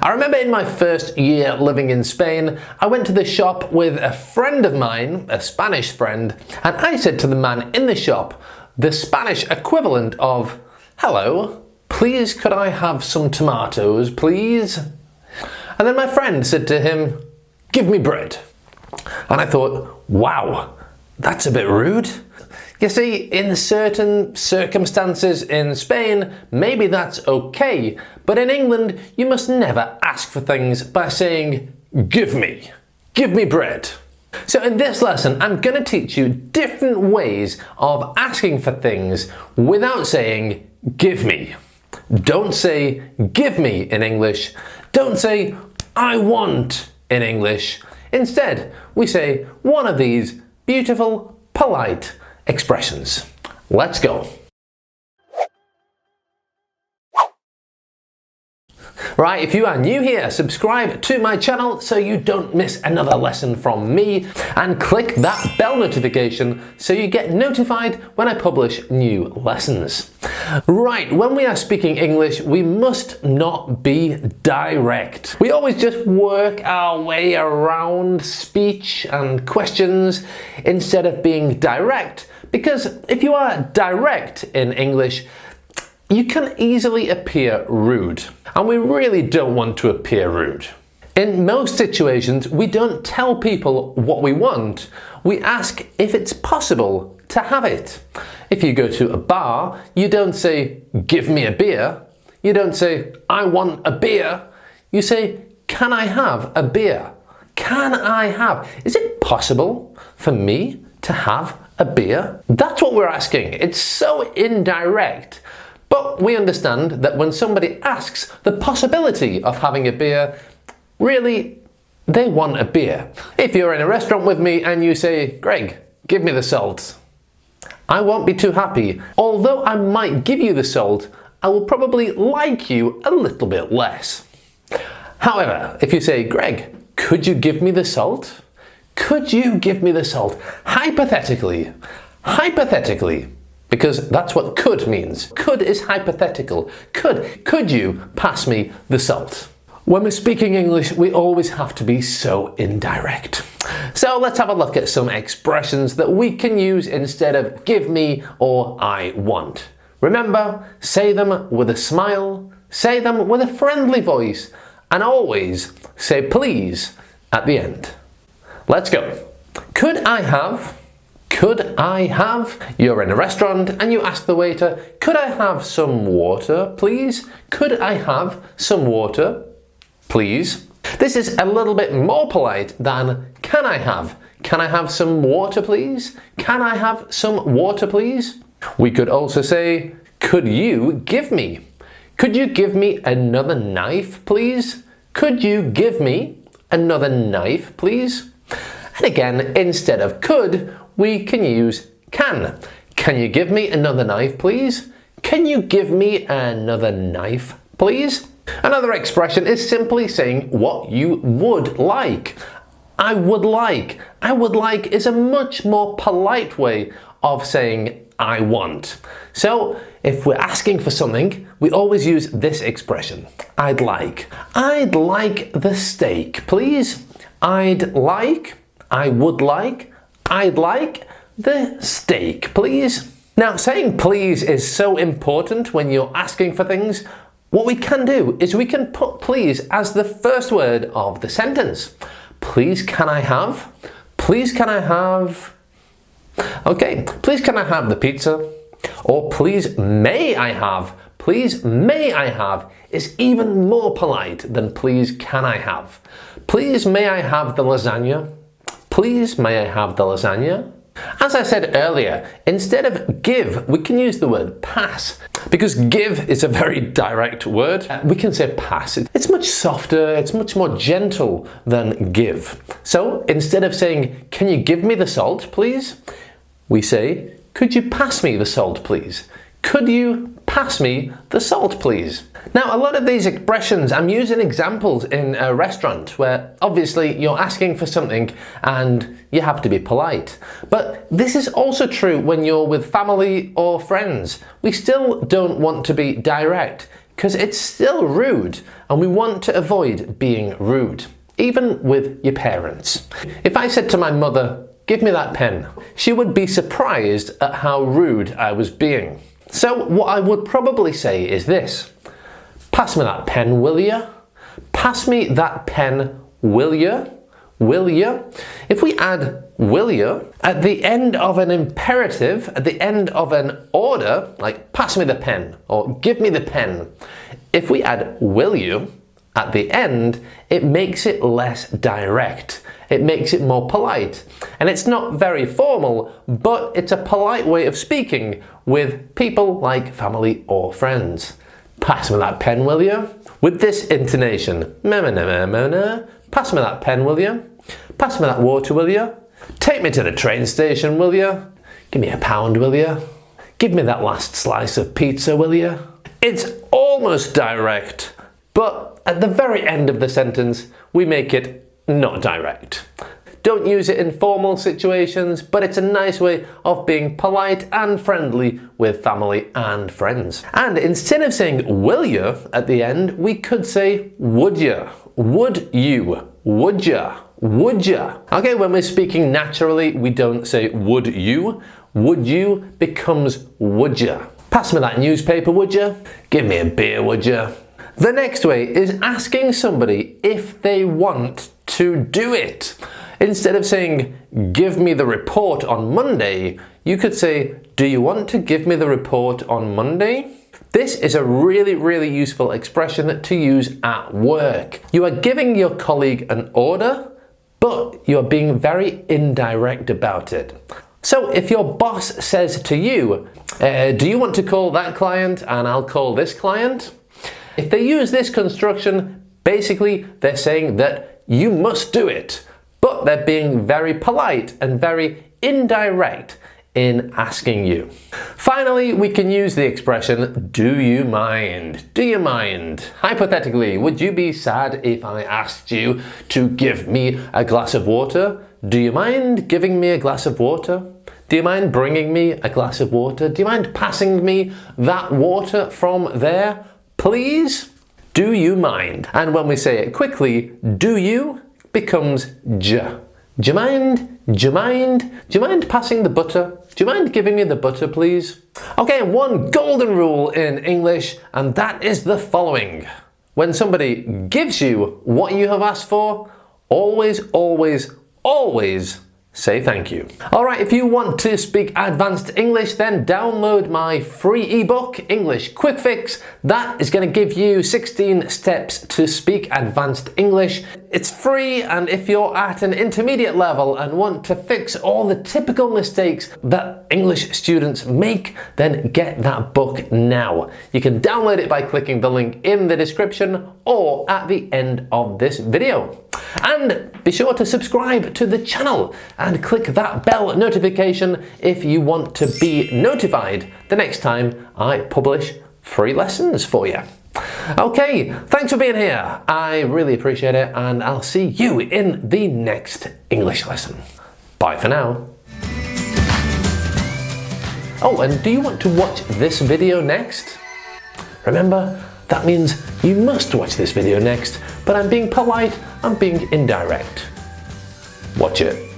I remember in my first year living in Spain, I went to the shop with a friend of mine, a Spanish friend, and I said to the man in the shop, the Spanish equivalent of, "Hello, please could I have some tomatoes, please?" And then my friend said to him, "Give me bread." And I thought, wow, that's a bit rude. You see, in certain circumstances in Spain, maybe that's okay, but in England, you must never ask for things by saying, give me bread. So in this lesson, I'm going to teach you different ways of asking for things without saying, give me. Don't say, give me in English. Don't say, I want in English. Instead, we say one of these beautiful, polite expressions. Let's go. Right, if you are new here, subscribe to my channel so you don't miss another lesson from me, and click that bell notification so you get notified when I publish new lessons. Right, when we are speaking English, we must not be direct. We always just work our way around speech and questions instead of being direct, because if you are direct in English, you can easily appear rude, and we really don't want to appear rude. In most situations, we don't tell people what we want, we ask if it's possible to have it. If you go to a bar, you don't say, give me a beer. You don't say, I want a beer. You say, can I have a beer? Can I have? Is it possible for me to have a beer? That's what we're asking. It's so indirect. But we understand that when somebody asks the possibility of having a beer, really, they want a beer. If you're in a restaurant with me and you say, Greg, give me the salt, I won't be too happy. Although I might give you the salt, I will probably like you a little bit less. However, if you say, Greg, could you give me the salt? Could you give me the salt? Hypothetically, because that's what could means. Could is hypothetical. Could you pass me the salt? When we're speaking English, we always have to be so indirect. So let's have a look at some expressions that we can use instead of give me or I want. Remember, say them with a smile, say them with a friendly voice, and always say please at the end. Let's go. Could I have? Could I have? You're in a restaurant and you ask the waiter, could I have some water, please? Could I have some water, please? This is a little bit more polite than can I have? Can I have some water, please? Can I have some water, please? We could also say, could you give me? Could you give me another knife, please? Could you give me another knife, please? And again, instead of could, we can use can. Can you give me another knife, please? Can you give me another knife, please? Another expression is simply saying what you would like. I would like. I would like is a much more polite way of saying I want. So if we're asking for something, we always use this expression. I'd like. I'd like the steak, please. I'd like. I would like. I'd like the steak, please. Now, saying please is so important when you're asking for things. What we can do is we can put please as the first word of the sentence. Please can I have? Please can I have? Okay, please can I have the pizza? Or please may I have? Please may I have is even more polite than please can I have. Please may I have the lasagna? Please may I have the lasagna? As I said earlier, instead of give, we can use the word pass. Because give is a very direct word, we can say pass. It's much softer, it's much more gentle than give. So instead of saying, can you give me the salt, please? We say, could you pass me the salt, please? Could you pass me the salt, please? Now, a lot of these expressions, I'm using examples in a restaurant where obviously you're asking for something and you have to be polite. But this is also true when you're with family or friends. We still don't want to be direct. because it's still rude and we want to avoid being rude, even with your parents. If I said to my mother, "Give me that pen," she would be surprised at how rude I was being. So what I would probably say is this: "Pass me that pen, will ya? Pass me that pen, will ya? Will ya?" If we add will ya at the end of an imperative, at the end of an order, like pass me the pen or give me the pen, if we add will you at the end, it makes it less direct. It makes it more polite. And it's not very formal, but it's a polite way of speaking with people like family or friends. "Pass me that pen, will you?" With this intonation, "Pass me that pen, will you? Pass me that water, will you? Take me to the train station, will you? Give me a pound, will you? Give me that last slice of pizza, will you?" It's almost direct, but at the very end of the sentence, we make it not direct. Don't use it in formal situations, but it's a nice way of being polite and friendly with family and friends. And instead of saying will you at the end, we could say would you, would you, would ya, would ya. Okay, when we're speaking naturally, we don't say would you. Would you becomes would ya. "Pass me that newspaper, would ya? Give me a beer, would ya?" The next way is asking somebody if they want to do it. Instead of saying, "Give me the report on Monday," you could say, "Do you want to give me the report on Monday?" This is a really useful expression to use at work. You are giving your colleague an order, but you are being very indirect about it. So if your boss says to you, "Do you want to call that client and I'll call this client?" If they use this construction, basically they're saying that you must do it, but they're being very polite and very indirect in asking you. Finally, we can use the expression, "Do you mind?" Do you mind? Hypothetically, would you be sad if I asked you to give me a glass of water? Do you mind giving me a glass of water? Do you mind bringing me a glass of water? Do you mind passing me that water from there, please? Do you mind? And when we say it quickly, do you becomes j. Do you mind? Do you mind? Do you mind passing the butter? Do you mind giving me the butter, please? Okay, one golden rule in English, and that is the following. When somebody gives you what you have asked for, always say thank you. Alright, if you want to speak advanced English, then download my free ebook, English Quick Fix. That is going to give you 16 steps to speak advanced English. It's free, and if you're at an intermediate level and want to fix all the typical mistakes that English students make, then get that book now. You can download it by clicking the link in the description or at the end of this video. And be sure to subscribe to the channel and click that bell notification if you want to be notified the next time I publish free lessons for you. Okay, thanks for being here. I really appreciate it, and I'll see you in the next English lesson. Bye for now. Oh, and do you want to watch this video next? Remember, that means you must watch this video next, but I'm being polite, I'm being indirect. Watch it.